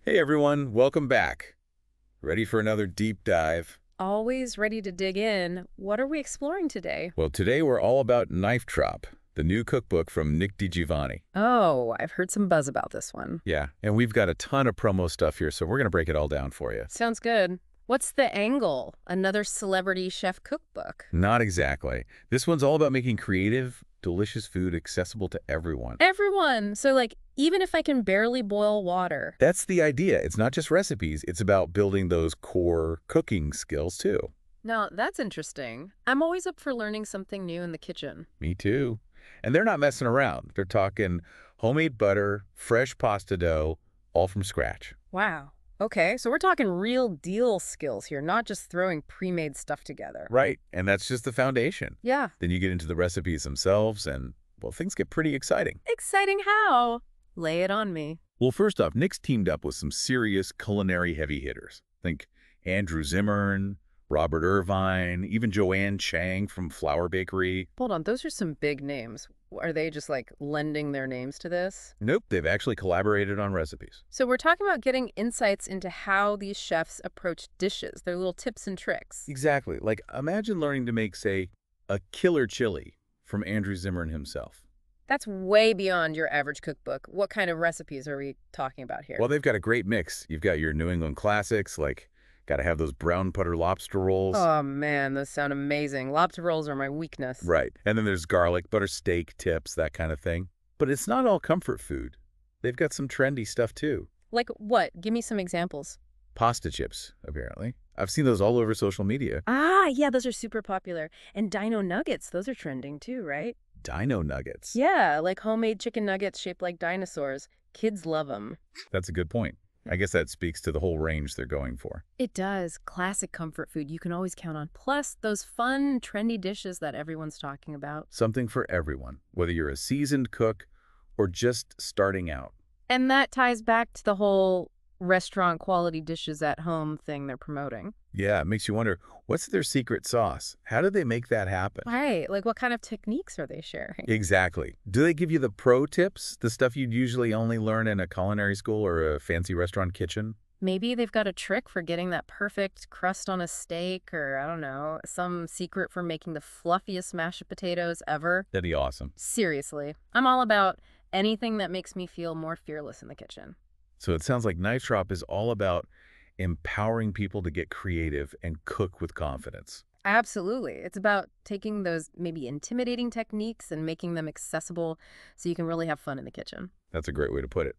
Hey everyone, welcome back. Ready for another deep dive? Always ready to dig in. What are we exploring today? Well, today we're all about Knife Drop, the new cookbook from Nick DiGiovanni. Oh, I've heard some buzz about this one. Yeah, and we've got a ton of promo stuff here, so we're going to break it all down for you. Sounds good. What's the angle? Another celebrity chef cookbook. Not exactly. This one's all about making creative, delicious food accessible to everyone. Everyone! So, even if I can barely boil water. That's the idea. It's not just recipes, it's about building those core cooking skills too. Now, that's interesting. I'm always up for learning something new in the kitchen. Me too. And they're not messing around. They're talking homemade butter, fresh pasta dough, all from scratch. Wow. Okay, so we're talking real deal skills here, not just throwing pre-made stuff together. Right, and that's just the foundation. Yeah. Then you get into the recipes themselves and, well, things get pretty exciting. Exciting how? Lay it on me. Well, first off, Nick's teamed up with some serious culinary heavy hitters. Think Andrew Zimmern, Robert Irvine, even Joanne Chang from Flour Bakery. Hold on, those are some big names. Are they just lending their names to this? Nope, they've actually collaborated on recipes. So we're talking about getting insights into how these chefs approach dishes, their little tips and tricks. Exactly. Like, imagine learning to make, say, a killer chili from Andrew Zimmern himself. That's way beyond your average cookbook. What kind of recipes are we talking about here? Well, they've got a great mix. You've got your New England classics, like got to have those brown butter lobster rolls. Oh man, those sound amazing. Lobster rolls are my weakness. Right. And then there's garlic butter steak tips, that kind of thing. But it's not all comfort food. They've got some trendy stuff too. Like what? Give me some examples. Pasta chips, apparently. I've seen those all over social media. Ah, yeah, those are super popular. And dino nuggets, those are trending too, right? Dino nuggets. Yeah, like homemade chicken nuggets shaped like dinosaurs. Kids love them. That's a good point. I guess that speaks to the whole range they're going for. It does. Classic comfort food you can always count on. Plus, those fun, trendy dishes that everyone's talking about. Something for everyone, whether you're a seasoned cook or just starting out. And that ties back to the whole restaurant quality dishes at home thing they're promoting. Yeah, it makes you wonder, what's their secret sauce? How do they make that happen? Right. Like, what kind of techniques are they sharing? Exactly. Do they give you the pro tips, the stuff you'd usually only learn in a culinary school or a fancy restaurant kitchen? Maybe they've got a trick for getting that perfect crust on a steak, or I don't know, some secret for making the fluffiest mashed potatoes ever. That'd be awesome. Seriously, I'm all about anything that makes me feel more fearless in the kitchen. So it sounds like Knife Drop is all about empowering people to get creative and cook with confidence. Absolutely. It's about taking those maybe intimidating techniques and making them accessible so you can really have fun in the kitchen. That's a great way to put it.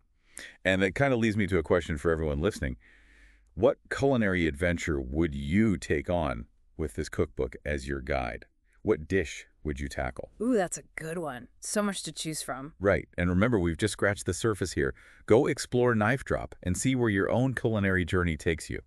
And that kind of leads me to a question for everyone listening. What culinary adventure would you take on with this cookbook as your guide? What dish would you tackle? Ooh, that's a good one. So much to choose from. Right. And remember, we've just scratched the surface here. Go explore Knife Drop and see where your own culinary journey takes you.